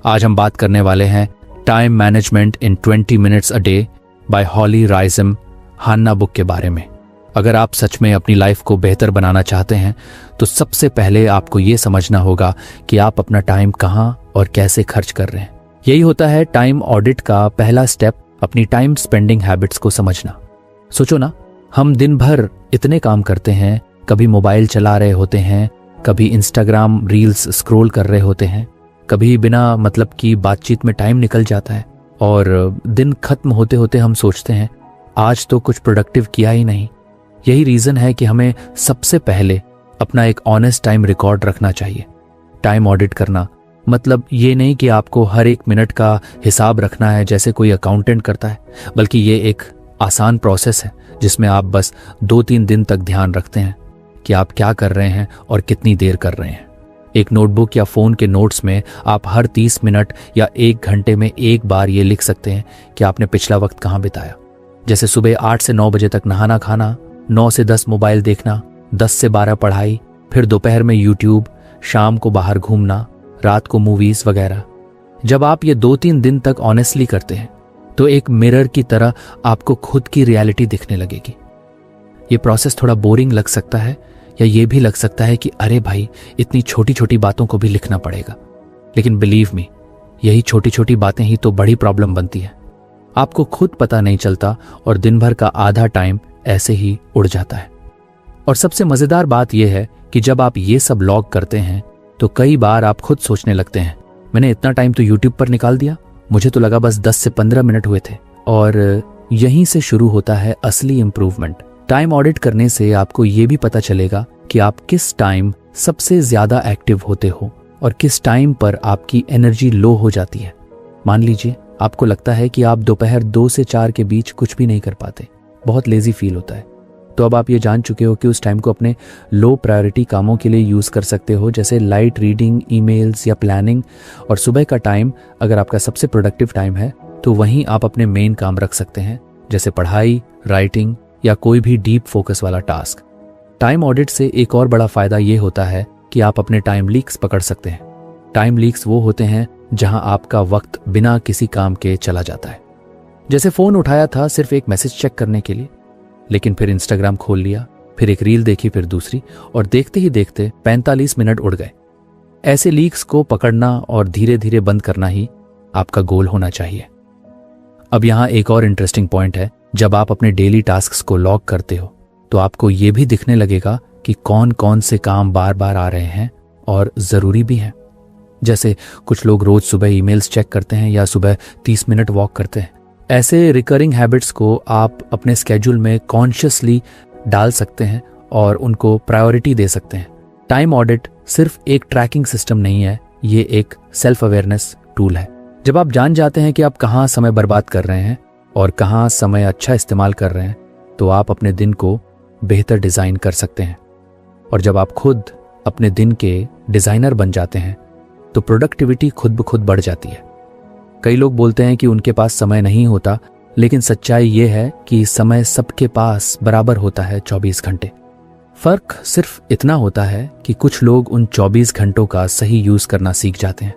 आज हम बात करने वाले हैं time management in 20 minutes a day by Holly Reisem Hanna book के बारे में। अगर आप सच में अपनी लाइफ को बेहतर बनाना चाहते हैं तो सबसे पहले आपको ये समझना होगा कि आप अपना टाइम कहाँ और कैसे खर्च कर रहे हैं। यही होता है टाइम ऑडिट का पहला स्टेप, अपनी टाइम स्पेंडिंग हैबिट्स को समझना। सोचो ना, हम दिन भर इतने काम करते हैं, कभी मोबाइल चला रहे होते हैं, कभी इंस्टाग्राम रील्स स्क्रॉल कर रहे होते हैं, कभी बिना मतलब की बातचीत में टाइम निकल जाता है और दिन खत्म होते होते हम सोचते हैं आज तो कुछ प्रोडक्टिव किया ही नहीं। यही रीज़न है कि हमें सबसे पहले अपना एक ऑनेस्ट टाइम रिकॉर्ड रखना चाहिए। टाइम ऑडिट करना मतलब ये नहीं कि आपको हर एक मिनट का हिसाब रखना है जैसे कोई अकाउंटेंट करता है, बल्कि ये एक आसान प्रोसेस है जिसमें आप बस 2-3 दिन तक ध्यान रखते हैं कि आप क्या कर रहे हैं और कितनी देर कर रहे हैं। एक नोटबुक या फ़ोन के नोट्स में आप हर 30 मिनट या 1 घंटे में एक बार ये लिख सकते हैं कि आपने पिछला वक्त कहाँ बिताया। जैसे सुबह 8 से 9 बजे तक नहाना खाना, 9 से 10 मोबाइल देखना, 10 से 12 पढ़ाई, फिर दोपहर में यूट्यूब, शाम को बाहर घूमना, रात को मूवीज़ वगैरह। जब आप ये 2-3 दिन तक ऑनेस्टली करते हैं तो एक मिरर की तरह आपको खुद की रियलिटी दिखने लगेगी। ये प्रोसेस थोड़ा बोरिंग लग सकता है या ये भी लग सकता है कि अरे भाई इतनी छोटी छोटी बातों को भी लिखना पड़ेगा, लेकिन बिलीव मी, यही छोटी छोटी बातें ही तो बड़ी प्रॉब्लम बनती है। आपको खुद पता नहीं चलता और दिन भर का आधा टाइम ऐसे ही उड़ जाता है। और सबसे मजेदार बात यह है कि जब आप ये सब लॉग करते हैं तो कई बार आप खुद सोचने लगते हैं मैंने इतना टाइम तो यूट्यूब पर निकाल दिया, मुझे तो लगा बस 10 से 15 मिनट हुए थे। और यहीं से शुरू होता है असली इंप्रूवमेंट। टाइम ऑडिट करने से आपको ये भी पता चलेगा कि आप किस टाइम सबसे ज्यादा एक्टिव होते हो और किस टाइम पर आपकी एनर्जी लो हो जाती है। मान लीजिए आपको लगता है कि आप दोपहर 2 से 4 के बीच कुछ भी नहीं कर पाते, बहुत लेजी फील होता है, तो अब आप ये जान चुके हो कि उस टाइम को अपने लो प्रायोरिटी कामों के लिए यूज कर सकते हो, जैसे लाइट रीडिंग, ईमेल्स या प्लानिंग। और सुबह का टाइम अगर आपका सबसे प्रोडक्टिव टाइम है तो वहीं आप अपने मेन काम रख सकते हैं, जैसे पढ़ाई, राइटिंग या कोई भी डीप फोकस वाला टास्क। टाइम ऑडिट से एक और बड़ा फायदा ये होता है कि आप अपने टाइम लीक्स पकड़ सकते हैं। टाइम लीक्स वो होते हैं जहां आपका वक्त बिना किसी काम के चला जाता है। जैसे फोन उठाया था सिर्फ एक मैसेज चेक करने के लिए, लेकिन फिर इंस्टाग्राम खोल लिया, फिर एक रील देखी, फिर दूसरी, और देखते ही देखते 45 मिनट उड़ गए। ऐसे लीक्स को पकड़ना और धीरे धीरे बंद करना ही आपका गोल होना चाहिए। अब यहां एक और इंटरेस्टिंग पॉइंट है, जब आप अपने डेली टास्क्स को लॉग करते हो तो आपको ये भी दिखने लगेगा कि कौन कौन से काम बार बार आ रहे हैं और ज़रूरी भी हैं। जैसे कुछ लोग रोज सुबह ईमेल्स चेक करते हैं या सुबह 30 मिनट वॉक करते हैं। ऐसे रिकरिंग हैबिट्स को आप अपने स्केड्यूल में कॉन्शियसली डाल सकते हैं और उनको प्रायोरिटी दे सकते हैं। टाइम ऑडिट सिर्फ एक ट्रैकिंग सिस्टम नहीं है, ये एक सेल्फ अवेयरनेस टूल है। जब आप जान जाते हैं कि आप कहाँ समय बर्बाद कर रहे हैं और कहाँ समय अच्छा इस्तेमाल कर रहे हैं, तो आप अपने दिन को बेहतर डिज़ाइन कर सकते हैं। और जब आप खुद अपने दिन के डिज़ाइनर बन जाते हैं तो प्रोडक्टिविटी खुद ब खुद बढ़ जाती है। कई लोग बोलते हैं कि उनके पास समय नहीं होता, लेकिन सच्चाई ये है कि समय सबके पास बराबर होता है 24 घंटे। फर्क सिर्फ इतना होता है कि कुछ लोग उन 24 घंटों का सही यूज करना सीख जाते हैं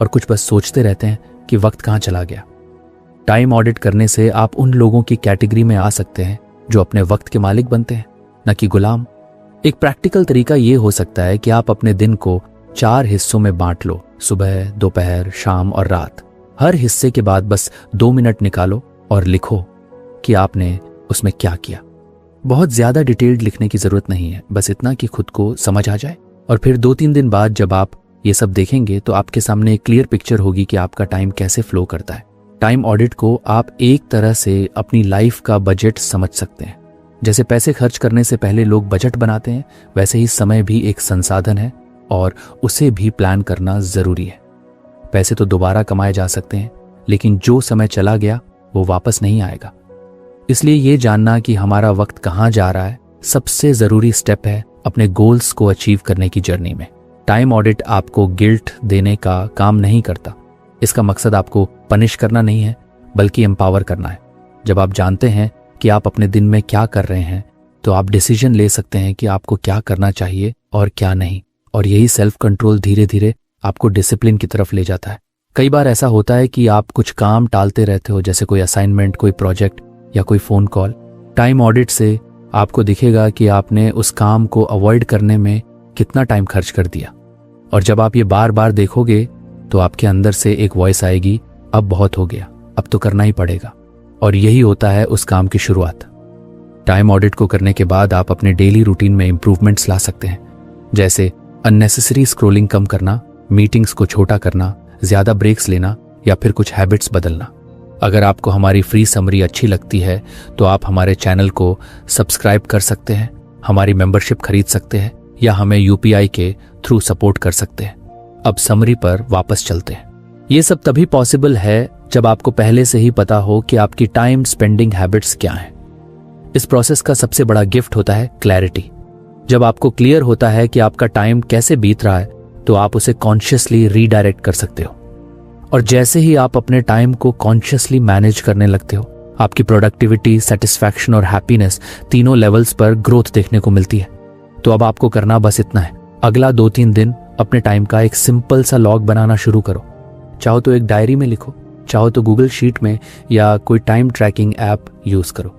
और कुछ बस सोचते रहते हैं कि वक्त कहाँ चला गया। टाइम ऑडिट करने से आप उन लोगों की कैटेगरी में आ सकते हैं जो अपने वक्त के मालिक बनते हैं, न कि गुलाम। एक प्रैक्टिकल तरीका ये हो सकता है कि आप अपने दिन को 4 हिस्सों में बांट लो, सुबह, दोपहर, शाम और रात। हर हिस्से के बाद बस 2 मिनट निकालो और लिखो कि आपने उसमें क्या किया। बहुत ज्यादा डिटेल्ड लिखने की जरूरत नहीं है, बस इतना कि खुद को समझ आ जाए। और फिर 2-3 दिन बाद जब आप ये सब देखेंगे तो आपके सामने एक क्लियर पिक्चर होगी कि आपका टाइम कैसे फ्लो करता है। टाइम ऑडिट को आप एक तरह से अपनी लाइफ का बजट समझ सकते हैं। जैसे पैसे खर्च करने से पहले लोग बजट बनाते हैं, वैसे ही समय भी एक संसाधन है और उसे भी प्लान करना जरूरी है। पैसे तो दोबारा कमाए जा सकते हैं, लेकिन जो समय चला गया वो वापस नहीं आएगा। इसलिए ये जानना कि हमारा वक्त कहाँ जा रहा है सबसे जरूरी स्टेप है अपने गोल्स को अचीव करने की जर्नी में। टाइम ऑडिट आपको गिल्ट देने का काम नहीं करता। इसका मकसद आपको पनिश करना नहीं है, बल्कि एम्पावर करना है। जब आप जानते हैं कि आप अपने दिन में क्या कर रहे हैं तो आप डिसीजन ले सकते हैं कि आपको क्या करना चाहिए और क्या नहीं। और यही सेल्फ कंट्रोल धीरे धीरे आपको डिसिप्लिन की तरफ ले जाता है। कई बार ऐसा होता है कि आप कुछ काम टालते रहते हो, जैसे कोई असाइनमेंट, कोई प्रोजेक्ट या कोई फ़ोन कॉल। टाइम ऑडिट से आपको दिखेगा कि आपने उस काम को अवॉइड करने में कितना टाइम खर्च कर दिया। और जब आप ये बार बार देखोगे तो आपके अंदर से एक वॉइस आएगी, अब बहुत हो गया, अब तो करना ही पड़ेगा। और यही होता है उस काम की शुरुआत। टाइम ऑडिट को करने के बाद आप अपने डेली रूटीन में इंप्रूवमेंट्स ला सकते हैं, जैसे अननेसेसरी स्क्रोलिंग कम करना, मीटिंग्स को छोटा करना, ज्यादा ब्रेक्स लेना या फिर कुछ हैबिट्स बदलना। अगर आपको हमारी फ्री समरी अच्छी लगती है तो आप हमारे चैनल को सब्सक्राइब कर सकते हैं, हमारी मेंबरशिप खरीद सकते हैं या हमें यूपीआई के थ्रू सपोर्ट कर सकते हैं। अब समरी पर वापस चलते हैं। ये सब तभी पॉसिबल है जब आपको पहले से ही पता हो कि आपकी टाइम स्पेंडिंग हैबिट्स क्या हैं। इस प्रोसेस का सबसे बड़ा गिफ्ट होता है क्लैरिटी। जब आपको क्लियर होता है कि आपका टाइम कैसे बीत रहा है तो आप उसे कॉन्शियसली रीडायरेक्ट कर सकते हो। और जैसे ही आप अपने टाइम को कॉन्शियसली मैनेज करने लगते हो, आपकी प्रोडक्टिविटी, सेटिस्फैक्शन और हैप्पीनेस तीनों लेवल्स पर ग्रोथ देखने को मिलती है। तो अब आपको करना बस इतना है, अगला 2-3 दिन अपने टाइम का एक सिंपल सा लॉग बनाना शुरू करो। चाहो तो एक डायरी में लिखो, चाहो तो गूगल शीट में या कोई टाइम ट्रैकिंग ऐप यूज करो।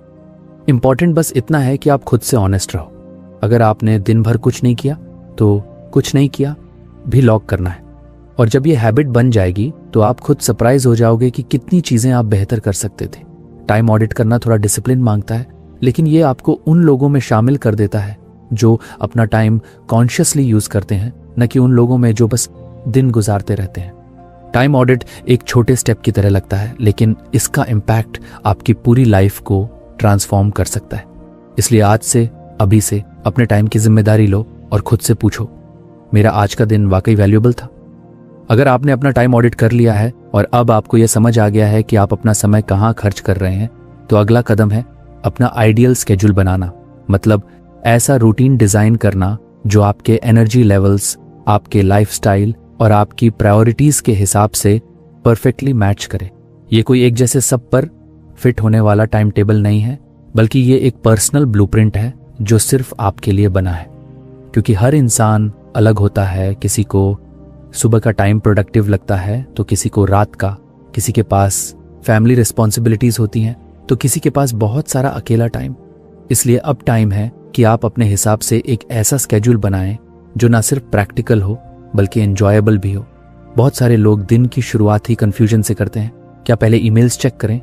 इंपॉर्टेंट बस इतना है कि आप खुद से ऑनेस्ट रहो। अगर आपने दिन भर कुछ नहीं किया तो कुछ नहीं किया भी लॉग करना है। और जब ये हैबिट बन जाएगी तो आप खुद सरप्राइज हो जाओगे कि कितनी चीजें आप बेहतर कर सकते थे। टाइम ऑडिट करना थोड़ा डिसिप्लिन मांगता है, लेकिन ये आपको उन लोगों में शामिल कर देता है जो अपना टाइम कॉन्शियसली यूज करते हैं, न कि उन लोगों में जो बस दिन गुजारते रहते हैं। टाइम ऑडिट एक छोटे स्टेप की तरह लगता है, लेकिन इसका इम्पैक्ट आपकी पूरी लाइफ को ट्रांसफॉर्म कर सकता है। इसलिए आज से, अभी से अपने टाइम की जिम्मेदारी लो और खुद से पूछो, मेरा आज का दिन वाकई वैल्यूएबल था? अगर आपने अपना टाइम ऑडिट कर लिया है और अब आपको यह समझ आ गया है कि आप अपना समय कहाँ खर्च कर रहे हैं, तो अगला कदम है अपना आइडियल स्केड्यूल बनाना। मतलब ऐसा रूटीन डिजाइन करना जो आपके एनर्जी लेवल्स, आपके लाइफस्टाइल और आपकी प्रायोरिटीज के हिसाब से परफेक्टली मैच करे। ये कोई एक जैसे सब पर फिट होने वाला टाइम टेबल नहीं है, बल्कि ये एक पर्सनल ब्लूप्रिंट है जो सिर्फ आपके लिए बना है। क्योंकि हर इंसान अलग होता है, किसी को सुबह का टाइम प्रोडक्टिव लगता है तो किसी को रात का, किसी के पास फैमिली रिस्पॉन्सिबिलिटीज होती हैं तो किसी के पास बहुत सारा अकेला टाइम। इसलिए अब टाइम है कि आप अपने हिसाब से एक ऐसा स्केड्यूल बनाएं जो ना सिर्फ प्रैक्टिकल हो बल्कि एंजॉयबल भी हो। बहुत सारे लोग दिन की शुरुआत ही कंफ्यूजन से करते हैं, क्या पहले ईमेल्स चेक करें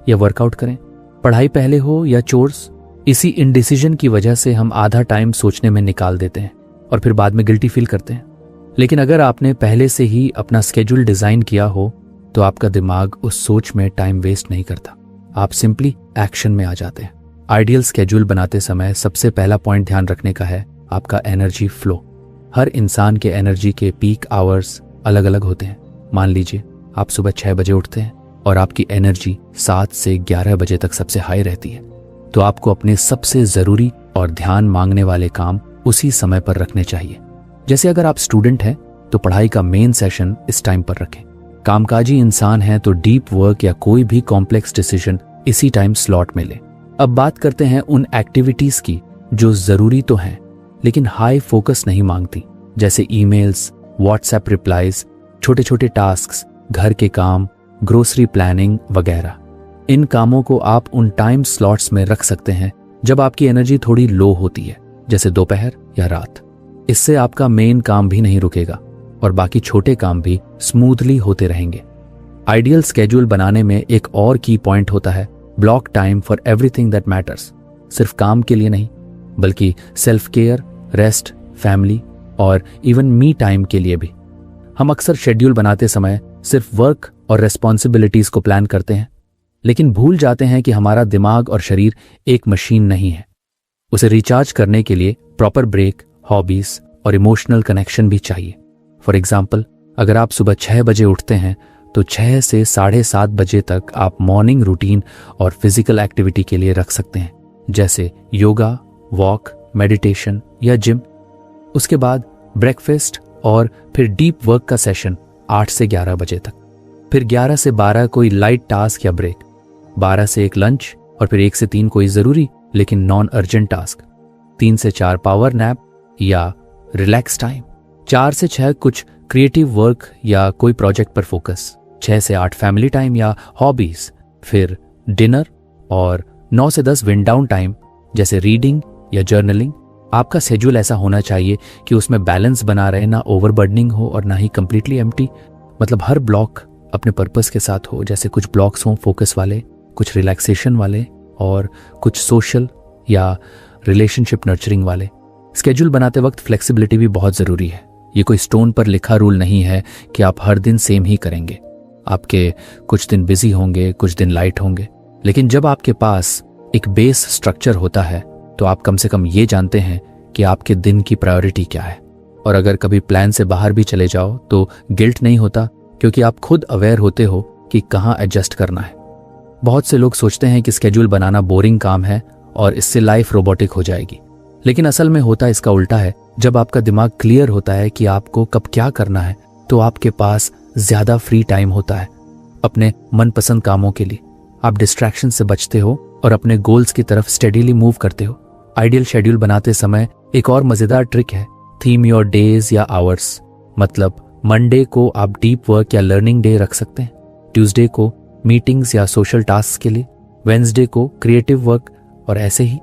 या वर्कआउट करें, पढ़ाई पहले हो या चोर्स। इसी इनडिसीजन की वजह से हम आधा टाइम सोचने में निकाल देते हैं और फिर बाद में गिल्टी फील करते हैं। लेकिन अगर आपने पहले से ही अपना स्केड्यूल डिजाइन किया हो तो आपका दिमाग उस सोच में टाइम वेस्ट नहीं करता, आप सिंपली एक्शन में आ जाते हैं। आइडियल स्केड्यूल बनाते समय सबसे पहला पॉइंट ध्यान रखने का है आपका एनर्जी फ्लो। हर इंसान के एनर्जी के पीक आवर्स अलग अलग होते हैं। मान लीजिए आप सुबह 6 बजे उठते हैं और आपकी एनर्जी 7 से 11 बजे तक सबसे हाई रहती है, तो आपको अपने सबसे जरूरी और ध्यान मांगने वाले काम उसी समय पर रखने चाहिए। जैसे अगर आप स्टूडेंट हैं तो पढ़ाई का मेन सेशन इस टाइम पर रखें। कामकाजी इंसान हैं तो डीप वर्क या कोई भी कॉम्प्लेक्स डिसीजन इसी टाइम स्लॉट में लें। अब बात करते हैं उन एक्टिविटीज की जो जरूरी तो हैं लेकिन हाई फोकस नहीं मांगती, जैसे ईमेल्स, व्हाट्सएप रिप्लाईज, छोटे छोटे टास्क्स, घर के काम, ग्रोसरी प्लानिंग वगैरह। इन कामों को आप उन टाइम स्लॉट्स में रख सकते हैं जब आपकी एनर्जी थोड़ी लो होती है, जैसे दोपहर या रात। इससे आपका मेन काम भी नहीं रुकेगा और बाकी छोटे काम भी स्मूथली होते रहेंगे। आइडियल स्केड्यूल बनाने में एक और की पॉइंट होता है block time for everything that matters. सिर्फ काम के लिए नहीं बल्कि सेल्फ केयर, रेस्ट, फैमिली और इवन मी टाइम के लिए भी। हम अक्सर शेड्यूल बनाते समय सिर्फ वर्क और रेस्पॉन्सिबिलिटीज को प्लान करते हैं, लेकिन भूल जाते हैं कि हमारा दिमाग और शरीर एक मशीन नहीं है। उसे रिचार्ज करने के लिए प्रॉपर ब्रेक, हॉबीज और इमोशनल कनेक्शन भी चाहिए। फॉर एग्जाम्पल, अगर आप सुबह 6 बजे उठते हैं तो 6 से 7:30 बजे तक आप मॉर्निंग रूटीन और फिजिकल एक्टिविटी के लिए रख सकते हैं, जैसे योगा, वॉक, मेडिटेशन या जिम। उसके बाद ब्रेकफास्ट और फिर डीप वर्क का सेशन 8 से 11 बजे तक। फिर 11 से 12 कोई लाइट टास्क या ब्रेक, 12 से 1 लंच और फिर 1 से 3 कोई जरूरी लेकिन नॉन अर्जेंट टास्क, 3 से 4 पावर नैप या रिलैक्स टाइम, 4 से 6 कुछ क्रिएटिव वर्क या कोई प्रोजेक्ट पर फोकस, 6 से 8 फैमिली टाइम या हॉबीज, फिर डिनर और 9 से 10 विंड डाउन टाइम जैसे रीडिंग या जर्नलिंग। आपका शेड्यूल ऐसा होना चाहिए कि उसमें बैलेंस बना रहे, ना ओवरबर्डनिंग हो और ना ही कंप्लीटली एम्प्टी। मतलब हर ब्लॉक अपने पर्पस के साथ हो, जैसे कुछ ब्लॉक्स हों फोकस वाले, कुछ रिलैक्सेशन वाले और कुछ सोशल या रिलेशनशिप नर्चरिंग वाले। स्केड्यूल बनाते वक्त फ्लेक्सिबिलिटी भी बहुत ज़रूरी है। ये कोई स्टोन पर लिखा रूल नहीं है कि आप हर दिन सेम ही करेंगे। आपके कुछ दिन बिजी होंगे, कुछ दिन लाइट होंगे, लेकिन जब आपके पास एक बेस स्ट्रक्चर होता है तो आप कम से कम ये जानते हैं कि आपके दिन की प्रायोरिटी क्या है। और अगर कभी प्लान से बाहर भी चले जाओ तो गिल्ट नहीं होता, क्योंकि आप खुद अवेयर होते हो कि कहाँ एडजस्ट करना है। बहुत से लोग सोचते हैं कि स्केड्यूल बनाना बोरिंग काम है और इससे लाइफ रोबोटिक हो जाएगी, लेकिन असल में होता इसका उल्टा है। जब आपका दिमाग क्लियर होता है कि आपको कब क्या करना है तो आपके पास ज्यादा फ्री टाइम होता है अपने मनपसंद कामों के लिए। आप डिस्ट्रैक्शन से बचते हो और अपने गोल्स की तरफ स्टेडीली मूव करते हो। आइडियल शेड्यूल बनाते समय एक और मजेदार ट्रिक है, थीम योर डेज या आवर्स। मतलब मंडे को आप डीप वर्क या लर्निंग डे रख सकते हैं, ट्यूसडे को मीटिंग्स या सोशल टास्क के लिए, वेंसडे को क्रिएटिव वर्क और ऐसे ही।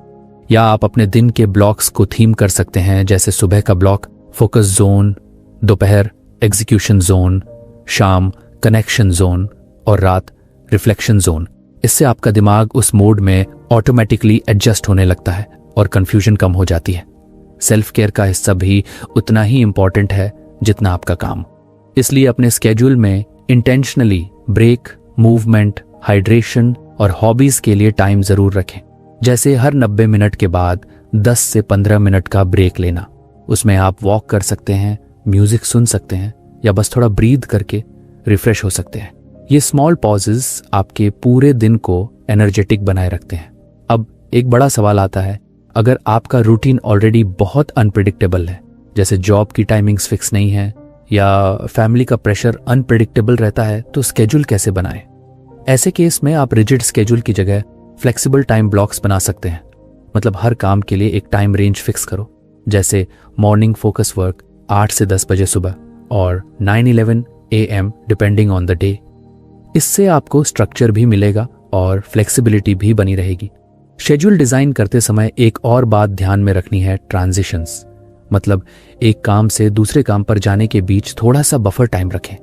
या आप अपने दिन के ब्लॉक्स को थीम कर सकते हैं, जैसे सुबह का ब्लॉक फोकस जोन, दोपहर एग्जीक्यूशन जोन, शाम कनेक्शन जोन और रात रिफ्लेक्शन जोन। इससे आपका दिमाग उस मोड में ऑटोमेटिकली एडजस्ट होने लगता है और कंफ्यूजन कम हो जाती है। सेल्फ केयर का हिस्सा भी उतना ही इंपॉर्टेंट है जितना आपका काम। इसलिए अपने स्केड्यूल में इंटेंशनली ब्रेक, मूवमेंट, हाइड्रेशन और हॉबीज के लिए टाइम जरूर रखें। जैसे हर 90 मिनट के बाद 10 से 15 मिनट का ब्रेक लेना। उसमें आप वॉक कर सकते हैं, म्यूजिक सुन सकते हैं या बस थोड़ा ब्रीथ करके रिफ्रेश हो सकते हैं। ये स्मॉल पॉजेस आपके पूरे दिन को एनर्जेटिक बनाए रखते हैं। अब एक बड़ा सवाल आता है, अगर आपका रूटीन ऑलरेडी बहुत अनप्रिडिक्टेबल है, जैसे जॉब की टाइमिंग्स फिक्स नहीं है या फैमिली का प्रेशर अनप्रिडिक्टेबल रहता है, तो स्केड्यूल कैसे बनाएं? ऐसे केस में आप रिजिड स्केड्यूल की जगह फ्लेक्सिबल टाइम ब्लॉक्स बना सकते हैं। मतलब हर काम के लिए एक टाइम रेंज फिक्स करो, जैसे मॉर्निंग फोकस वर्क 8 से 10 बजे सुबह और 9-11 AM depending on the day. इससे आपको स्ट्रक्चर भी मिलेगा और फ्लेक्सिबिलिटी भी बनी रहेगी। शेड्यूल डिजाइन करते समय एक और बात ध्यान में रखनी है, ट्रांजिशंस। मतलब एक काम से दूसरे काम पर जाने के बीच थोड़ा सा बफर टाइम रखें।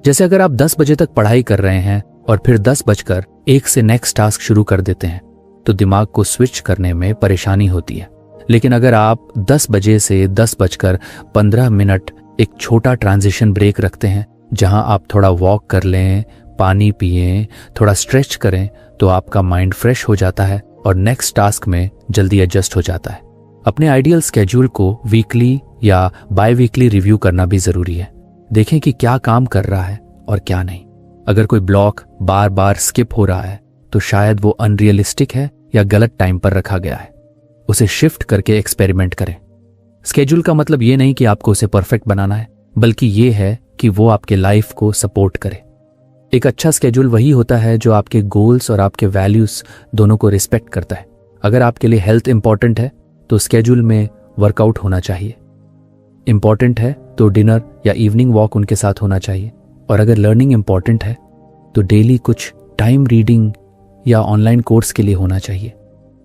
जैसे अगर आप 10 बजे तक पढ़ाई कर रहे हैं और फिर 10:01 से नेक्स्ट टास्क शुरू कर देते हैं, तो दिमाग को स्विच करने में परेशानी होती है। लेकिन अगर आप 10 बजे से 10:15 एक छोटा ट्रांजिशन ब्रेक रखते हैं, जहां आप थोड़ा वॉक कर लें, पानी पिएं, थोड़ा स्ट्रेच करें, तो आपका माइंड फ्रेश हो जाता है और नेक्स्ट टास्क में जल्दी एडजस्ट हो जाता है। अपने आइडियल स्केड्यूल को वीकली या बाय वीकली रिव्यू करना भी जरूरी है। देखें कि क्या काम कर रहा है और क्या नहीं। अगर कोई ब्लॉक बार बार स्किप हो रहा है तो शायद वो अनरियलिस्टिक है या गलत टाइम पर रखा गया है। उसे शिफ्ट करके एक्सपेरिमेंट करें। स्केड्यूल का मतलब ये नहीं कि आपको उसे परफेक्ट बनाना है, बल्कि ये है कि वो आपके लाइफ को सपोर्ट करे। एक अच्छा स्केड्यूल वही होता है जो आपके गोल्स और आपके वैल्यूज दोनों को रिस्पेक्ट करता है। अगर आपके लिए हेल्थ इंपॉर्टेंट है तो स्केड्यूल में वर्कआउट होना चाहिए। इंपॉर्टेंट है तो डिनर या इवनिंग वॉक उनके साथ होना चाहिए। और अगर लर्निंग इंपॉर्टेंट है तो डेली कुछ टाइम रीडिंग या ऑनलाइन कोर्स के लिए होना चाहिए।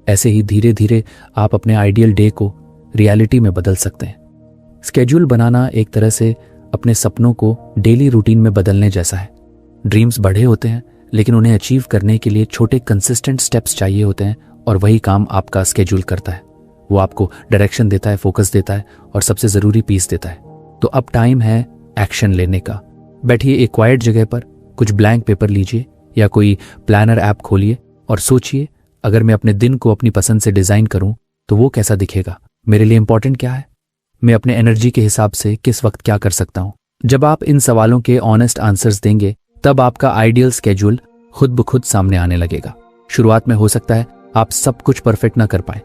ऐसे ही धीरे धीरे आप अपने आइडियल डे को रियलिटी में बदल सकते हैं। स्केड्यूल बनाना एक तरह से अपने सपनों को डेली रूटीन में बदलने जैसा है। ड्रीम्स बड़े होते हैं, लेकिन उन्हें अचीव करने के लिए छोटे कंसिस्टेंट स्टेप्स चाहिए होते हैं, और वही काम आपका स्केड्यूल करता है। वो आपको डायरेक्शन देता है, फोकस देता है और सबसे जरूरी पीस देता है। तो अब टाइम है एक्शन लेने का। बैठिए एक क्वाइट जगह पर, कुछ ब्लैंक पेपर लीजिए या कोई प्लानर ऐप खोलिए और सोचिए, अगर मैं अपने दिन को अपनी पसंद से डिजाइन करूं तो वो कैसा दिखेगा? मेरे लिए इंपॉर्टेंट क्या है? मैं अपने एनर्जी के हिसाब से किस वक्त क्या कर सकता हूं? जब आप इन सवालों के ऑनेस्ट आंसर्स देंगे, तब आपका आइडियल स्केड्यूल खुद ब खुद सामने आने लगेगा। शुरुआत में हो सकता है आप सब कुछ परफेक्ट ना कर पाए,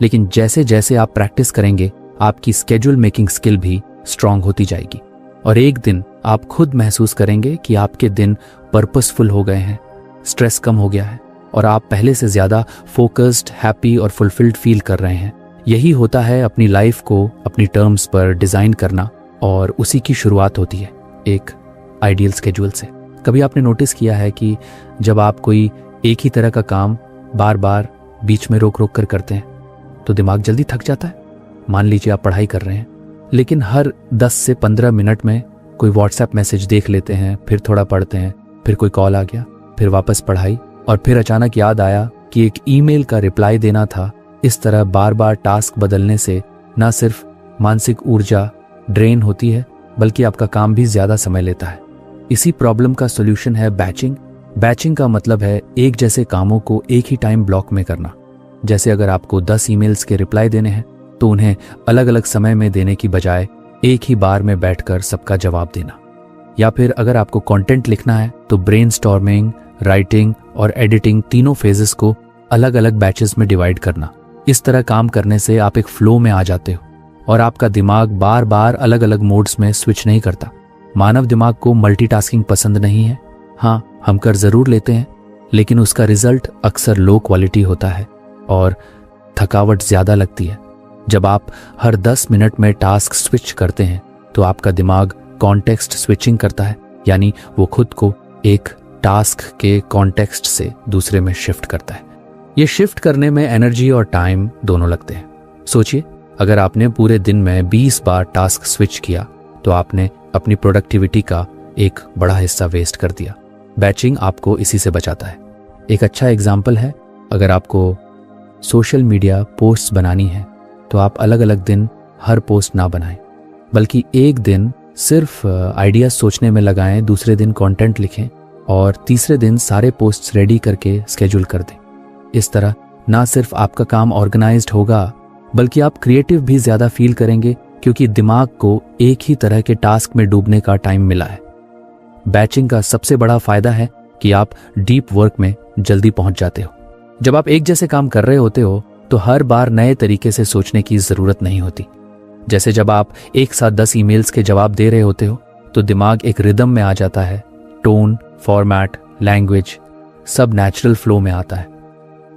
लेकिन जैसे जैसे आप प्रैक्टिस करेंगे, आपकी स्केड्यूल मेकिंग स्किल भी स्ट्रांग होती जाएगी और एक दिन आप खुद महसूस करेंगे कि आपके दिन पर्पसफुल हो गए हैं, स्ट्रेस कम हो गया है और आप पहले से ज्यादा फोकस्ड, हैप्पी और फुलफिल्ड फील कर रहे हैं। यही होता है अपनी लाइफ को अपनी टर्म्स पर डिजाइन करना, और उसी की शुरुआत होती है एक आइडियल स्केड्यूल से। कभी आपने नोटिस किया है कि जब आप कोई एक ही तरह का काम बार बार बीच में रोक रोक कर करते हैं तो दिमाग जल्दी थक जाता है। मान लीजिए आप पढ़ाई कर रहे हैं, लेकिन हर 10 से 15 मिनट में कोई व्हाट्सएप मैसेज देख लेते हैं, फिर थोड़ा पढ़ते हैं, फिर कोई कॉल आ गया, फिर वापस पढ़ाई, और फिर अचानक याद आया कि एक ईमेल का रिप्लाई देना था। इस तरह बार बार टास्क बदलने से न सिर्फ मानसिक ऊर्जा ड्रेन होती है, बल्कि आपका काम भी ज्यादा समय लेता है। इसी प्रॉब्लम का सॉल्यूशन है बैचिंग। बैचिंग का मतलब है एक जैसे कामों को एक ही टाइम ब्लॉक में करना। जैसे अगर आपको 10 ईमेल्स के रिप्लाई देने हैं तो उन्हें अलग अलग समय में देने की बजाय एक ही बार में बैठकर सबका जवाब देना। या फिर अगर आपको कंटेंट लिखना है तो ब्रेनस्टॉर्मिंग, राइटिंग और एडिटिंग तीनों फेजेस को अलग अलग बैचेस में डिवाइड करना। इस तरह काम करने से आप एक फ्लो में आ जाते हो और आपका दिमाग बार बार अलग अलग मोड्स में स्विच नहीं करता। मानव दिमाग को मल्टीटास्किंग पसंद नहीं है। हाँ, हम कर जरूर लेते हैं, लेकिन उसका रिजल्ट अक्सर लो क्वालिटी होता है और थकावट ज्यादा लगती है। जब आप हर 10 मिनट में टास्क स्विच करते हैं तो आपका दिमाग कॉन्टेक्स्ट स्विचिंग करता है, यानी वो खुद को एक टास्क के कॉन्टेक्स्ट से दूसरे में शिफ्ट करता है। ये शिफ्ट करने में एनर्जी और टाइम दोनों लगते हैं। सोचिए, अगर आपने पूरे दिन में 20 बार टास्क स्विच किया तो आपने अपनी प्रोडक्टिविटी का एक बड़ा हिस्सा वेस्ट कर दिया। बैचिंग आपको इसी से बचाता है। एक अच्छा एग्जाम्पल है, अगर आपको सोशल मीडिया पोस्ट्स बनानी है तो आप अलग अलग दिन हर पोस्ट ना बनाएं, बल्कि एक दिन सिर्फ आइडियाज सोचने में लगाएं, दूसरे दिन कंटेंट लिखें और तीसरे दिन सारे पोस्ट्स रेडी करके स्केड्यूल कर दें। इस तरह ना सिर्फ आपका काम ऑर्गेनाइज्ड होगा, बल्कि आप क्रिएटिव भी ज्यादा फील करेंगे, क्योंकि दिमाग को एक ही तरह के टास्क में डूबने का टाइम मिला है। बैचिंग का सबसे बड़ा फायदा है कि आप डीप वर्क में जल्दी पहुंच जाते हो। जब आप एक जैसे काम कर रहे होते हो तो हर बार नए तरीके से सोचने की जरूरत नहीं होती। जैसे जब आप एक साथ 10 ईमेल्स के जवाब दे रहे होते हो तो दिमाग एक रिदम में आ जाता है। टोन, फॉर्मेट, लैंग्वेज सब नेचुरल फ्लो में आता है।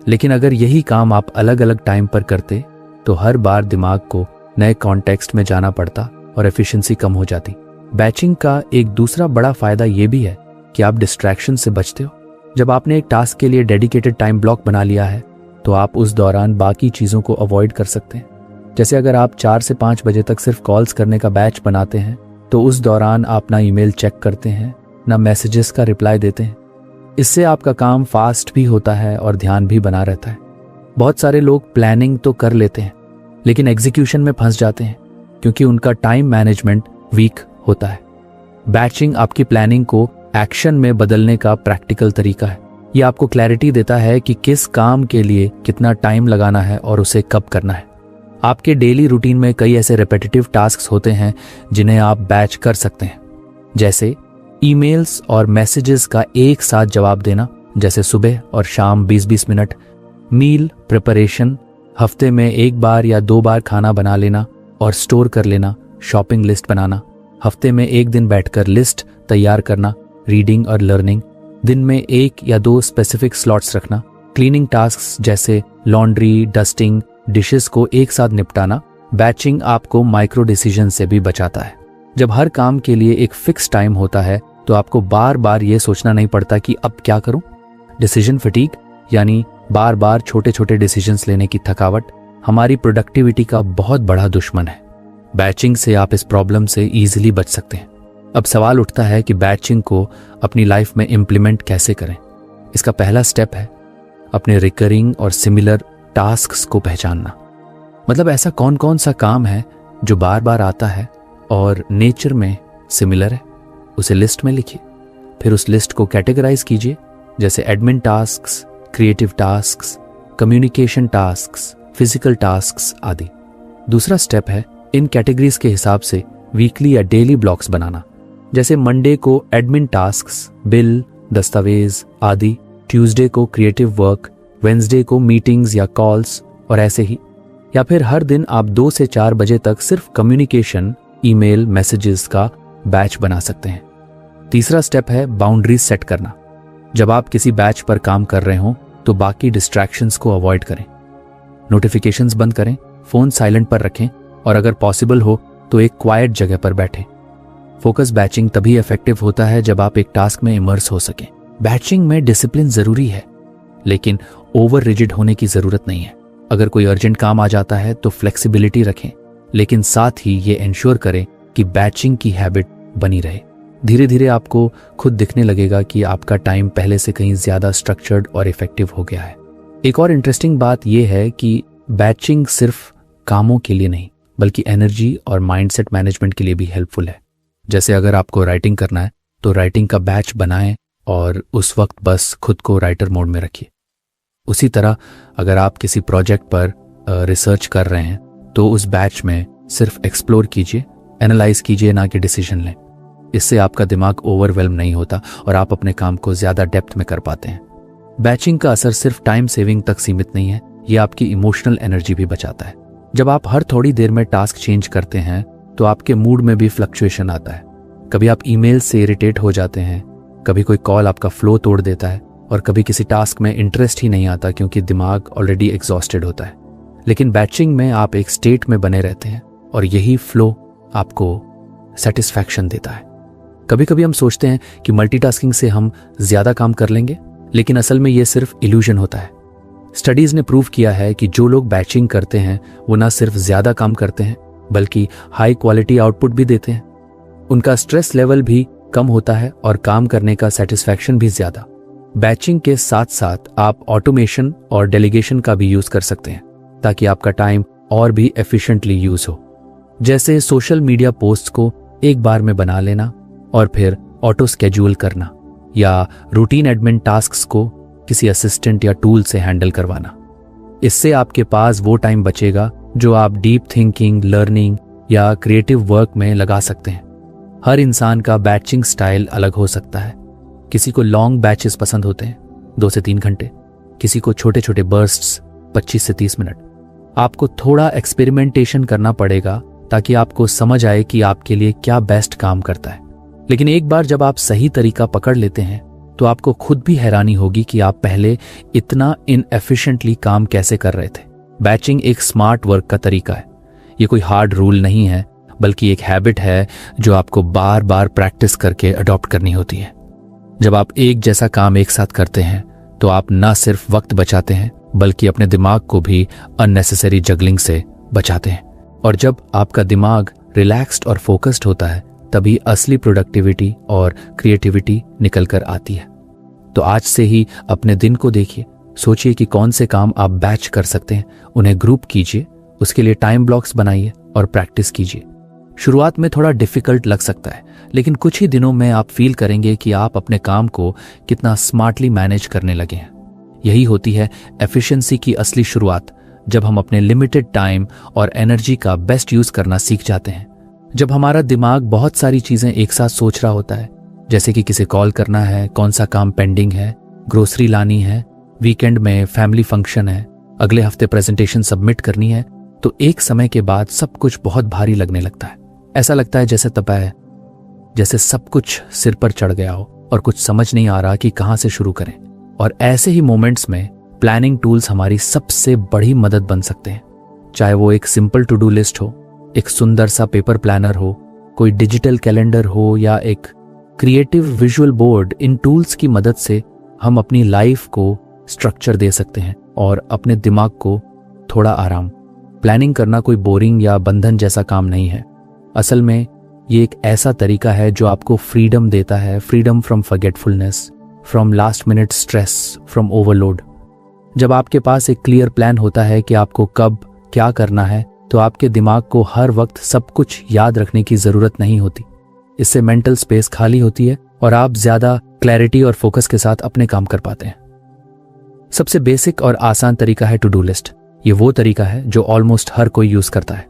लेकिन अगर यही काम आप अलग अलग टाइम पर करते तो हर बार दिमाग को नए कॉन्टेक्स्ट में जाना पड़ता और एफिशिएंसी कम हो जाती। बैचिंग का एक दूसरा बड़ा फायदा यह भी है कि आप डिस्ट्रैक्शन से बचते हो। जब आपने एक टास्क के लिए डेडिकेटेड टाइम ब्लॉक बना लिया है तो आप उस दौरान बाकी चीजों को अवॉइड कर सकते हैं। जैसे अगर आप 4 से 5 बजे तक सिर्फ कॉल्स करने का बैच बनाते हैं तो उस दौरान आप ना ईमेल चेक करते हैं, ना मैसेजेस का रिप्लाई देते हैं। इससे आपका काम फास्ट भी होता है और ध्यान भी बना रहता है। बहुत सारे लोग प्लानिंग तो कर लेते हैं लेकिन एग्जीक्यूशन में फंस जाते हैं क्योंकि उनका टाइम मैनेजमेंट वीक होता है। बैचिंग आपकी प्लानिंग को एक्शन में बदलने का प्रैक्टिकल तरीका है। ये आपको क्लैरिटी देता है कि किस काम के लिए कितना टाइम लगाना है और उसे कब करना है। आपके डेली रूटीन में कई ऐसे रिपीटेटिव टास्क्स होते हैं जिन्हें आप बैच कर सकते हैं, जैसे ईमेल्स और मैसेजेस का एक साथ जवाब देना, जैसे सुबह और शाम 20-20 मिनट। मील प्रिपरेशन, हफ्ते में 1 बार या 2 बार खाना बना लेना और स्टोर कर लेना। शॉपिंग लिस्ट बनाना, हफ्ते में 1 दिन बैठकर लिस्ट तैयार करना। रीडिंग और लर्निंग, दिन में 1 या 2 स्पेसिफिक स्लॉट्स रखना। क्लीनिंग टास्क्स जैसे लॉन्ड्री, डस्टिंग, डिशेस को एक साथ निपटाना। बैचिंग आपको माइक्रो डिसीजन से भी बचाता है। जब हर काम के लिए एक फिक्स टाइम होता है तो आपको बार बार ये सोचना नहीं पड़ता कि अब क्या करूं। डिसीजन फटीग, यानी बार बार छोटे छोटे डिसीजंस लेने की थकावट, हमारी प्रोडक्टिविटी का बहुत बड़ा दुश्मन है। बैचिंग से आप इस प्रॉब्लम से इजीली बच सकते हैं। अब सवाल उठता है कि बैचिंग को अपनी लाइफ में इम्प्लीमेंट कैसे करें। इसका पहला स्टेप है अपने रिकरिंग और सिमिलर टास्क्स को पहचानना। मतलब ऐसा कौन कौन सा काम है जो बार बार आता है और नेचर में सिमिलर है, उसे लिस्ट में लिखिए। फिर उस लिस्ट को कैटेगराइज कीजिए, जैसे admin tasks, creative tasks, communication tasks, physical tasks आदि। दूसरा स्टेप है इन कैटेगरीज के हिसाब से वीकली या डेली ब्लॉक्स बनाना। जैसे मंडे को एडमिन टास्क्स, बिल, दस्तावेज आदि, ट्यूसडे को क्रिएटिव वर्क, वेंसडे को मीटिंग्स या कॉल्स और ऐसे ही। या फिर हर दिन आप 2 से 4 बजे तक सिर्फ कम्युनिकेशन, ईमेल, मैसेजेस का बैच बना सकते हैं। तीसरा स्टेप है बाउंड्रीज सेट करना। जब आप किसी बैच पर काम कर रहे हों तो बाकी डिस्ट्रैक्शंस को अवॉइड करें। नोटिफिकेशंस बंद करें, फोन साइलेंट पर रखें और अगर पॉसिबल हो तो एक क्वाइट जगह पर बैठें। फोकस बैचिंग तभी इफेक्टिव होता है जब आप एक टास्क में इमर्स हो सकें। बैचिंग में डिसिप्लिन जरूरी है, लेकिन ओवर रिजिड होने की जरूरत नहीं है। अगर कोई अर्जेंट काम आ जाता है तो फ्लेक्सिबिलिटी रखें, लेकिन साथ ही ये इंश्योर करें कि बैचिंग की हैबिट बनी रहे। धीरे धीरे आपको खुद दिखने लगेगा कि आपका टाइम पहले से कहीं ज्यादा स्ट्रक्चर्ड और इफेक्टिव हो गया है। एक और इंटरेस्टिंग बात यह है कि बैचिंग सिर्फ कामों के लिए नहीं, बल्कि एनर्जी और माइंडसेट मैनेजमेंट के लिए भी हेल्पफुल है। जैसे अगर आपको राइटिंग करना है तो राइटिंग का बैच बनाएं और उस वक्त बस खुद को राइटर मोड में रखिए। उसी तरह अगर आप किसी प्रोजेक्ट पर रिसर्च कर रहे हैं तो उस बैच में सिर्फ एक्सप्लोर कीजिए, एनालाइज कीजिए, ना कि डिसीजन लें। इससे आपका दिमाग ओवरवेल्म नहीं होता और आप अपने काम को ज्यादा डेप्थ में कर पाते हैं। बैचिंग का असर सिर्फ टाइम सेविंग तक सीमित नहीं है, ये आपकी इमोशनल एनर्जी भी बचाता है। जब आप हर थोड़ी देर में टास्क चेंज करते हैं तो आपके मूड में भी फ्लक्चुएशन आता है। कभी आप ईमेल से इरिटेट हो जाते हैं, कभी कोई कॉल आपका फ्लो तोड़ देता है, और कभी किसी टास्क में इंटरेस्ट ही नहीं आता क्योंकि दिमाग ऑलरेडी एग्जॉस्टेड होता है। लेकिन बैचिंग में आप एक स्टेट में बने रहते हैं और यही फ्लो आपको सेटिस्फैक्शन देता है। कभी कभी हम सोचते हैं कि मल्टीटास्किंग से हम ज्यादा काम कर लेंगे, लेकिन असल में यह सिर्फ इल्यूजन होता है। स्टडीज ने प्रूव किया है कि जो लोग बैचिंग करते हैं वो ना सिर्फ ज्यादा काम करते हैं बल्कि हाई क्वालिटी आउटपुट भी देते हैं। उनका स्ट्रेस लेवल भी कम होता है और काम करने का सेटिस्फैक्शन भी ज्यादा। बैचिंग के साथ साथ आप ऑटोमेशन और डेलीगेशन का भी यूज कर सकते हैं ताकि आपका टाइम और भी एफिशिएंटली यूज हो। जैसे सोशल मीडिया पोस्ट को एक बार में बना लेना और फिर ऑटो स्केड्यूल करना, या रूटीन एडमिन टास्क्स को किसी असिस्टेंट या टूल से हैंडल करवाना। इससे आपके पास वो टाइम बचेगा जो आप डीप थिंकिंग, लर्निंग या क्रिएटिव वर्क में लगा सकते हैं। हर इंसान का बैचिंग स्टाइल अलग हो सकता है। किसी को लॉन्ग बैचेस पसंद होते हैं, 2 से 3 घंटे, किसी को छोटे छोटे बर्स्ट्स 25 से 30 मिनट। आपको थोड़ा एक्सपेरिमेंटेशन करना पड़ेगा ताकि आपको समझ आए कि आपके लिए क्या बेस्ट काम करता है। लेकिन एक बार जब आप सही तरीका पकड़ लेते हैं तो आपको खुद भी हैरानी होगी कि आप पहले इतना इनएफिशिएंटली काम कैसे कर रहे थे। बैचिंग एक स्मार्ट वर्क का तरीका है। ये कोई हार्ड रूल नहीं है, बल्कि एक हैबिट है जो आपको बार बार प्रैक्टिस करके अडॉप्ट करनी होती है। जब आप एक जैसा काम एक साथ करते हैं तो आप न सिर्फ वक्त बचाते हैं बल्कि अपने दिमाग को भी अननेसेसरी जगलिंग से बचाते हैं। और जब आपका दिमाग रिलैक्स्ड और फोकस्ड होता है तभी असली प्रोडक्टिविटी और क्रिएटिविटी निकल कर आती है। तो आज से ही अपने दिन को देखिए, सोचिए कि कौन से काम आप बैच कर सकते हैं, उन्हें ग्रुप कीजिए, उसके लिए टाइम ब्लॉक्स बनाइए और प्रैक्टिस कीजिए। शुरुआत में थोड़ा डिफिकल्ट लग सकता है, लेकिन कुछ ही दिनों में आप फील करेंगे कि आप अपने काम को कितना स्मार्टली मैनेज करने लगे हैं। यही होती है एफिशिएंसी की असली शुरुआत, जब हम अपने लिमिटेड टाइम और एनर्जी का बेस्ट यूज करना सीख जाते हैं। जब हमारा दिमाग बहुत सारी चीजें एक साथ सोच रहा होता है, जैसे कि किसे कॉल करना है, कौन सा काम पेंडिंग है, ग्रोसरी लानी है, वीकेंड में फैमिली फंक्शन है, अगले हफ्ते प्रेजेंटेशन सबमिट करनी है, तो एक समय के बाद सब कुछ बहुत भारी लगने लगता है। ऐसा लगता है जैसे तपा है, जैसे सब कुछ सिर पर चढ़ गया हो और कुछ समझ नहीं आ रहा कि कहां से शुरू करें। और ऐसे ही मोमेंट्स में प्लानिंग टूल्स हमारी सबसे बड़ी मदद बन सकते हैं। चाहे वो एक सिंपल टू डू लिस्ट हो, एक सुंदर सा पेपर प्लानर हो, कोई डिजिटल कैलेंडर हो या एक क्रिएटिव विजुअल बोर्ड। इन टूल्स की मदद से हम अपनी लाइफ को स्ट्रक्चर दे सकते हैं और अपने दिमाग को थोड़ा आराम। प्लानिंग करना कोई बोरिंग या बंधन जैसा काम नहीं है। असल में ये एक ऐसा तरीका है जो आपको फ्रीडम देता है, freedom from forgetfulness, from last minute stress, from overload. जब आपके पास एक क्लियर प्लान होता है कि आपको कब क्या करना है, तो आपके दिमाग को हर वक्त सब कुछ याद रखने की जरूरत नहीं होती। इससे मेंटल स्पेस खाली होती है और आप ज्यादा क्लैरिटी और फोकस के साथ अपने काम कर पाते हैं। सबसे बेसिक और आसान तरीका है टू डू लिस्ट। ये वो तरीका है जो ऑलमोस्ट हर कोई यूज करता है।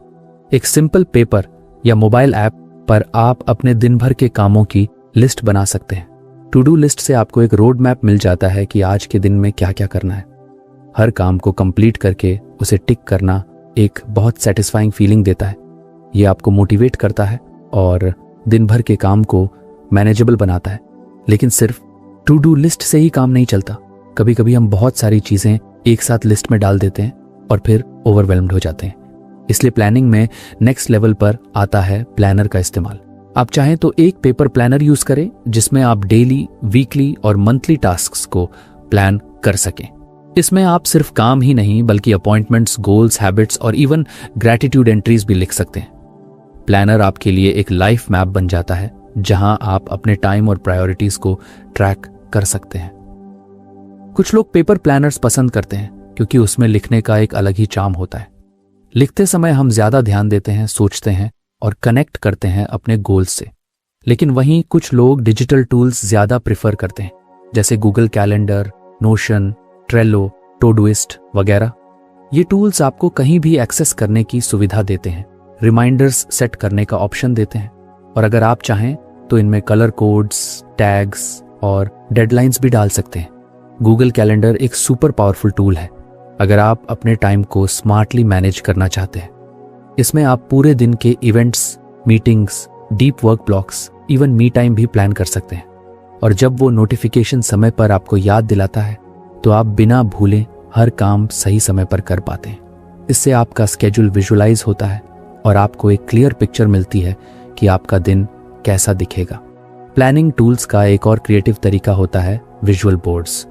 एक सिंपल पेपर या मोबाइल ऐप पर आप अपने दिन भर के कामों की लिस्ट बना सकते हैं। टू डू लिस्ट से आपको एक रोड मैप मिल जाता है कि आज के दिन में क्या क्या करना है। हर काम को कंप्लीट करके उसे टिक करना एक बहुत सेटिस्फाइंग फीलिंग देता है। ये आपको मोटिवेट करता है और दिन भर के काम को मैनेजेबल बनाता है। लेकिन सिर्फ टू डू लिस्ट से ही काम नहीं चलता। कभी कभी हम बहुत सारी चीजें एक साथ लिस्ट में डाल देते हैं और फिर ओवरवेल्म्ड हो जाते हैं। इसलिए प्लानिंग में नेक्स्ट लेवल पर आता है प्लानर का इस्तेमाल। आप चाहें तो एक पेपर प्लानर यूज करें जिसमें आप डेली, वीकली और मंथली टास्क्स को प्लान कर सकें। इसमें आप सिर्फ काम ही नहीं बल्कि अपॉइंटमेंट्स, गोल्स, हैबिट्स और इवन ग्रैटिट्यूड एंट्रीज भी लिख सकते हैं। प्लानर आपके लिए एक लाइफ मैप बन जाता है जहां आप अपने टाइम और प्रायोरिटीज को ट्रैक कर सकते हैं। कुछ लोग पेपर प्लानर्स पसंद करते हैं क्योंकि उसमें लिखने का एक अलग ही चार्म होता है। लिखते समय हम ज्यादा ध्यान देते हैं, सोचते हैं और कनेक्ट करते हैं अपने गोल्स से। लेकिन वहीं कुछ लोग डिजिटल टूल्स ज्यादा प्रिफर करते हैं, जैसे गूगल कैलेंडर, नोशन, ट्रेलो, टोडुइस्ट वगैरह। ये टूल्स आपको कहीं भी एक्सेस करने की सुविधा देते हैं, रिमाइंडर्स सेट करने का ऑप्शन देते हैं और अगर आप चाहें तो इनमें कलर कोड्स, टैग्स और डेडलाइंस भी डाल सकते हैं। गूगल कैलेंडर एक सुपर पावरफुल टूल है अगर आप अपने टाइम को स्मार्टली मैनेज करना चाहते हैं। इसमें आप पूरे दिन के events, meetings, deep work blocks, even me time भी प्लान कर सकते हैं और जब वो नोटिफिकेशन समय पर आपको याद दिलाता है तो आप बिना भूले हर काम सही समय पर कर पाते हैं। इससे आपका स्केड्यूल विजुअलाइज होता है और आपको एक क्लियर पिक्चर मिलती है कि आपका दिन कैसा दिखेगा। प्लानिंग टूल्स का एक और क्रिएटिव तरीका होता है विजुअल बोर्ड्स।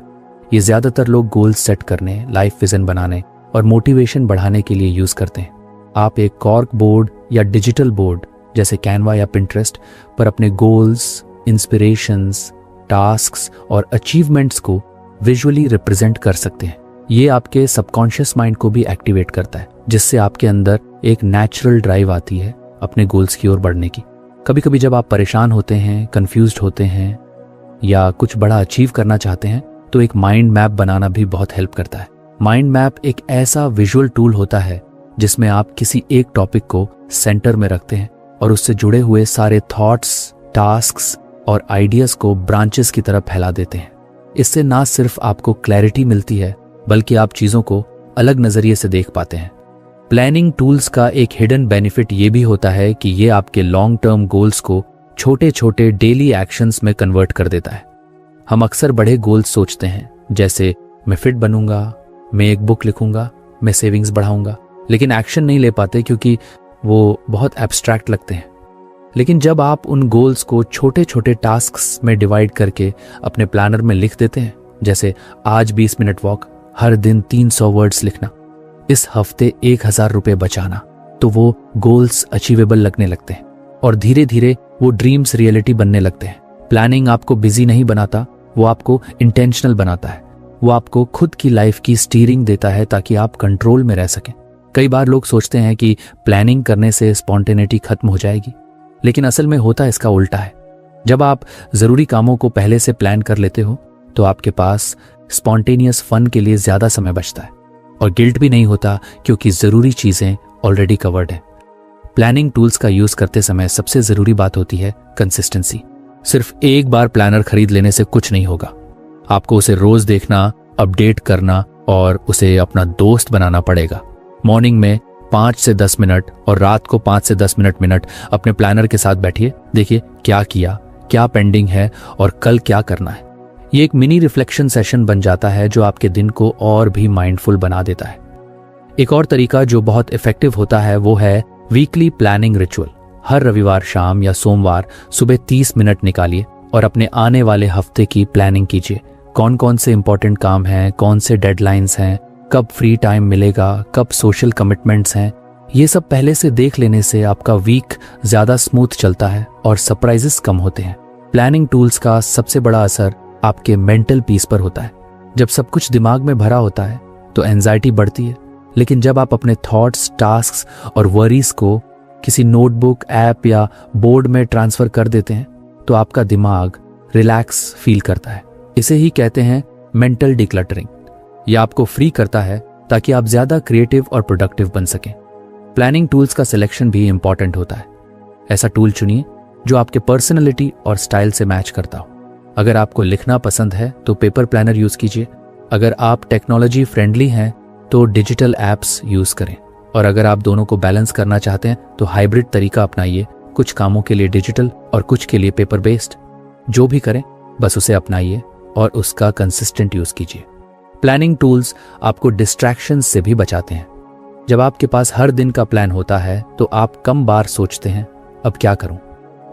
ये ज्यादातर लोग गोल्स सेट करने, लाइफ विजन बनाने और मोटिवेशन बढ़ाने के लिए यूज करते हैं। आप एक कॉर्क बोर्ड या डिजिटल बोर्ड जैसे कैनवा या पिंटरेस्ट पर अपने गोल्स, इंस्पिरेशंस, टास्क्स और अचीवमेंट्स को विजुअली रिप्रेजेंट कर सकते हैं। ये आपके सबकॉन्शियस माइंड को भी एक्टिवेट करता है, जिससे आपके अंदर एक नेचुरल ड्राइव आती है अपने गोल्स की ओर बढ़ने की। कभी कभी जब आप परेशान होते हैं, कंफ्यूज्ड होते हैं या कुछ बड़ा अचीव करना चाहते हैं तो एक माइंड मैप बनाना भी बहुत हेल्प करता है। माइंड मैप एक ऐसा विजुअल टूल होता है जिसमें आप किसी एक टॉपिक को सेंटर में रखते हैं और उससे जुड़े हुए सारे थॉट्स, टास्क्स और आइडियाज को ब्रांचेस की तरह फैला देते हैं। इससे ना सिर्फ आपको क्लैरिटी मिलती है बल्कि आप चीजों को अलग नजरिए से देख पाते हैं। प्लानिंग टूल्स का एक हिडन बेनिफिट ये भी होता है कि ये आपके लॉन्ग टर्म गोल्स को छोटे छोटे डेली एक्शंस में कन्वर्ट कर देता है। हम अक्सर बड़े गोल्स सोचते हैं, जैसे मैं फिट बनूंगा, मैं एक बुक लिखूंगा, मैं सेविंग्स बढ़ाऊंगा, लेकिन एक्शन नहीं ले पाते क्योंकि वो बहुत एब्स्ट्रैक्ट लगते हैं। लेकिन जब आप उन गोल्स को छोटे छोटे टास्क्स में डिवाइड करके अपने प्लानर में लिख देते हैं, जैसे आज 20 मिनट वॉक, हर दिन 300 वर्ड्स लिखना, इस हफ्ते 1000 रुपए बचाना, तो वो गोल्स अचीवेबल लगने लगते हैं और धीरे धीरे वो ड्रीम्स रियलिटी बनने लगते हैं। प्लानिंग आपको बिजी नहीं बनाता, वो आपको इंटेंशनल बनाता है। वो आपको खुद की लाइफ की स्टीयरिंग देता है ताकि आप कंट्रोल में रह सकें। कई बार लोग सोचते हैं कि प्लानिंग करने से स्पॉन्टेनिटी खत्म हो जाएगी, लेकिन असल में होता इसका उल्टा है। जब आप जरूरी कामों को पहले से प्लान कर लेते हो तो आपके पास स्पॉन्टेनियस फन के लिए ज्यादा समय बचता है और गिल्ट भी नहीं होता क्योंकि जरूरी चीजें ऑलरेडी कवर्ड है। प्लानिंग टूल्स का यूज करते समय सबसे जरूरी बात होती है कंसिस्टेंसी। सिर्फ एक बार प्लानर खरीद लेने से कुछ नहीं होगा। आपको उसे रोज देखना, अपडेट करना और उसे अपना दोस्त बनाना पड़ेगा। मॉर्निंग में 5 से 10 मिनट और रात को 5 से 10 मिनट अपने प्लानर के साथ बैठिए। देखिए क्या किया, क्या पेंडिंग है और कल क्या करना है। ये एक मिनी रिफ्लेक्शन सेशन बन जाता है जो आपके दिन को और भी माइंडफुल बना देता है। एक और तरीका जो बहुत इफेक्टिव होता है वो है वीकली प्लानिंग रिचुअल। हर रविवार शाम या सोमवार सुबह 30 मिनट निकालिए और अपने आने वाले हफ्ते की प्लानिंग कीजिए। कौन कौन से इंपॉर्टेंट काम हैं, कौन से डेडलाइंस हैं, कब फ्री टाइम मिलेगा, कब सोशल कमिटमेंट्स हैं। ये सब पहले से देख लेने से आपका वीक ज्यादा स्मूथ चलता है और सरप्राइजेस कम होते हैं। प्लानिंग टूल्स का सबसे बड़ा असर आपके मेंटल पीस पर होता है। जब सब कुछ दिमाग में भरा होता है तो एंजाइटी बढ़ती है, लेकिन जब आप अपने थॉट्स, टास्क्स और वरीज को किसी नोटबुक, ऐप या बोर्ड में ट्रांसफर कर देते हैं तो आपका दिमाग रिलैक्स फील करता है। इसे ही कहते हैं मेंटल डिक्लटरिंग। यह आपको फ्री करता है ताकि आप ज्यादा क्रिएटिव और प्रोडक्टिव बन सकें। प्लानिंग टूल्स का सिलेक्शन भी इंपॉर्टेंट होता है। ऐसा टूल चुनिए जो आपके पर्सनैलिटी और स्टाइल से मैच करता हो। अगर आपको लिखना पसंद है तो पेपर प्लानर यूज कीजिए। अगर आप टेक्नोलॉजी फ्रेंडली हैं तो डिजिटल एप्स यूज करें, और अगर आप दोनों को बैलेंस करना चाहते हैं तो हाइब्रिड तरीका अपनाइए। कुछ कामों के लिए डिजिटल और कुछ के लिए पेपर बेस्ड। जो भी करें बस उसे अपनाइए और उसका कंसिस्टेंट यूज कीजिए। प्लानिंग टूल्स आपको डिस्ट्रैक्शंस से भी बचाते हैं। जब आपके पास हर दिन का प्लान होता है तो आप कम बार सोचते हैं अब क्या करूं।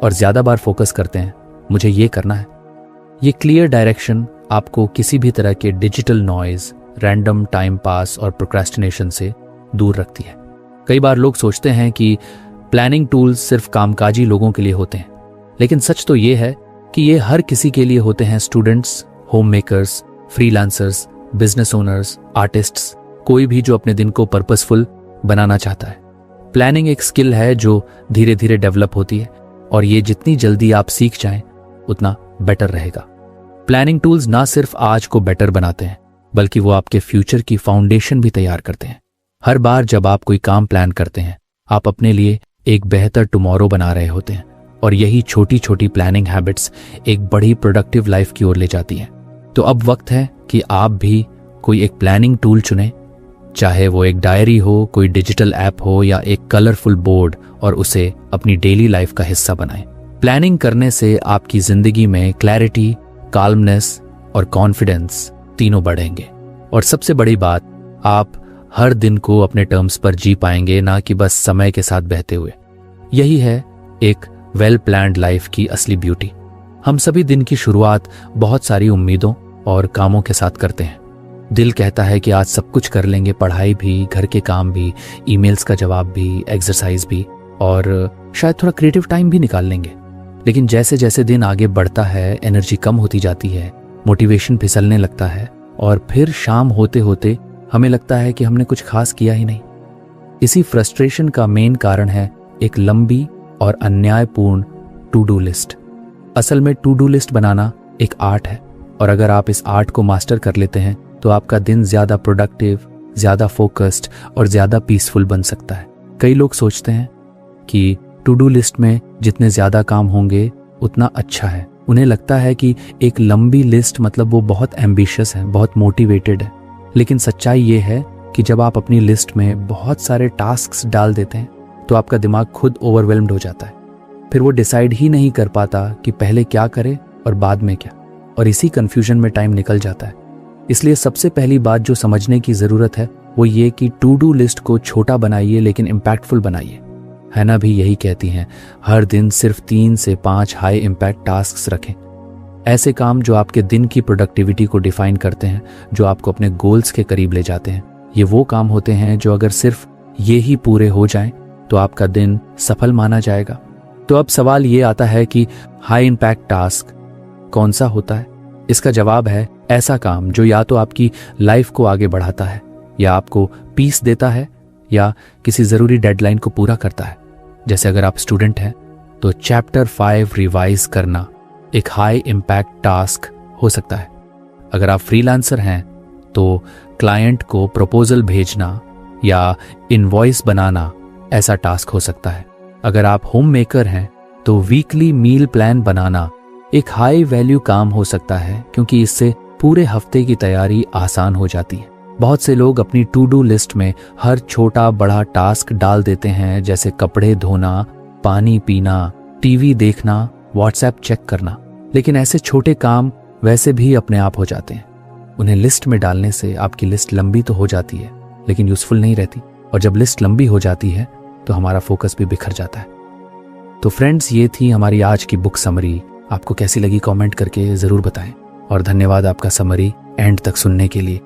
और ज्यादा बार फोकस करते हैं मुझे ये करना है। ये क्लियर डायरेक्शन आपको किसी भी तरह के digital noise, random time pass और प्रोक्रेस्टिनेशन से दूर रखती है। कई बार लोग सोचते हैं कि प्लानिंग टूल्स सिर्फ कामकाजी लोगों के लिए होते हैं, लेकिन सच तो ये है कि ये हर किसी के लिए होते हैं। Students, home makers, freelancers, business owners, artists, कोई भी जो अपने दिन को पर्पसफुल बनाना चाहता है। प्लानिंग एक स्किल है जो धीरे धीरे डेवलप होती है और ये जितनी जल्दी आप सीख जाएं उतना बेटर रहेगा। प्लानिंग टूल्स ना सिर्फ आज को बेटर बनाते हैं बल्कि वो आपके फ्यूचर की फाउंडेशन भी तैयार करते हैं। हर बार जब आप कोई काम प्लान करते हैं आप अपने लिए एक बेहतर टुमारो बना रहे होते हैं और यही छोटी छोटी प्लानिंग हैबिट्स एक बड़ी प्रोडक्टिव लाइफ की ओर ले जाती हैं। तो अब वक्त है कि आप भी कोई एक प्लानिंग टूल चुनें, चाहे वो एक डायरी हो, कोई डिजिटल ऐप हो या एक कलरफुल बोर्ड, और उसे अपनी डेली लाइफ का हिस्सा बनाएं। प्लानिंग करने से आपकी जिंदगी में क्लैरिटी, काल्मनेस और कॉन्फिडेंस तीनों बढ़ेंगे। और सबसे बड़ी बात, आप हर दिन को अपने टर्म्स पर जी पाएंगे, ना कि बस समय के साथ बहते हुए। यही है एक वेल प्लान्ड लाइफ की असली ब्यूटी। हम सभी दिन की शुरुआत बहुत सारी उम्मीदों और कामों के साथ करते हैं। दिल कहता है कि आज सब कुछ कर लेंगे, पढ़ाई भी, घर के काम भी, ईमेल्स का जवाब भी, एक्सरसाइज भी और शायद थोड़ा क्रिएटिव टाइम भी निकाल लेंगे। लेकिन जैसे जैसे दिन आगे बढ़ता है एनर्जी कम होती जाती है, मोटिवेशन फिसलने लगता है और फिर शाम होते होते हमें लगता है कि हमने कुछ खास किया ही नहीं। इसी फ्रस्ट्रेशन का मेन कारण है एक लंबी और अन्यायपूर्ण टू डू लिस्ट। असल में टू डू लिस्ट बनाना एक आर्ट है और अगर आप इस आर्ट को मास्टर कर लेते हैं तो आपका दिन ज्यादा प्रोडक्टिव, ज्यादा फोकस्ड और ज्यादा पीसफुल बन सकता है। कई लोग सोचते हैं कि टू डू लिस्ट में जितने ज्यादा काम होंगे उतना अच्छा है। उन्हें लगता है कि एक लंबी लिस्ट मतलब वो बहुत एम्बिशियस है, बहुत मोटिवेटेड है। लेकिन सच्चाई ये है कि जब आप अपनी लिस्ट में बहुत सारे टास्क्स डाल देते हैं तो आपका दिमाग खुद ओवरवेल्म्ड हो जाता है। फिर वो डिसाइड ही नहीं कर पाता कि पहले क्या करे और बाद में क्या, और इसी कंफ्यूजन में टाइम निकल जाता है। इसलिए सबसे पहली बात जो समझने की जरूरत है वो ये कि टू डू लिस्ट को छोटा बनाइए लेकिन इम्पैक्टफुल बनाइए। हैना भी यही कहती हैं, हर दिन सिर्फ 3 से 5 हाई इम्पैक्ट टास्क्स रखें। ऐसे काम जो आपके दिन की प्रोडक्टिविटी को डिफाइन करते हैं, जो आपको अपने गोल्स के करीब ले जाते हैं। ये वो काम होते हैं जो अगर सिर्फ ये ही पूरे हो जाएं तो आपका दिन सफल माना जाएगा। तो अब सवाल ये आता है कि हाई इम्पैक्ट टास्क कौन सा होता है? इसका जवाब है ऐसा काम जो या तो आपकी लाइफ को आगे बढ़ाता है, या आपको पीस देता है, या किसी जरूरी डेडलाइन को पूरा करता है। जैसे अगर आप स्टूडेंट हैं तो चैप्टर 5 रिवाइज करना एक हाई इम्पैक्ट टास्क हो सकता है। अगर आप फ्रीलांसर हैं तो क्लाइंट को प्रपोजल भेजना या इनवॉइस बनाना ऐसा टास्क हो सकता है। अगर आप होम मेकर हैं तो वीकली मील प्लान बनाना एक हाई वैल्यू काम हो सकता है, क्योंकि इससे पूरे हफ्ते की तैयारी आसान हो जाती है। बहुत से लोग अपनी टू डू लिस्ट में हर छोटा बड़ा टास्क डाल देते हैं, जैसे कपड़े धोना, पानी पीना, टीवी देखना, व्हाट्सएप चेक करना। लेकिन ऐसे छोटे काम वैसे भी अपने आप हो जाते हैं। उन्हें लिस्ट में डालने से आपकी लिस्ट लंबी तो हो जाती है लेकिन यूजफुल नहीं रहती, और जब लिस्ट लंबी हो जाती है तो हमारा फोकस भी बिखर जाता है। तो फ्रेंड्स, ये थी हमारी आज की बुक समरी। आपको कैसी लगी कमेंट करके जरूर बताएं, और धन्यवाद आपका समरी एंड तक सुनने के लिए।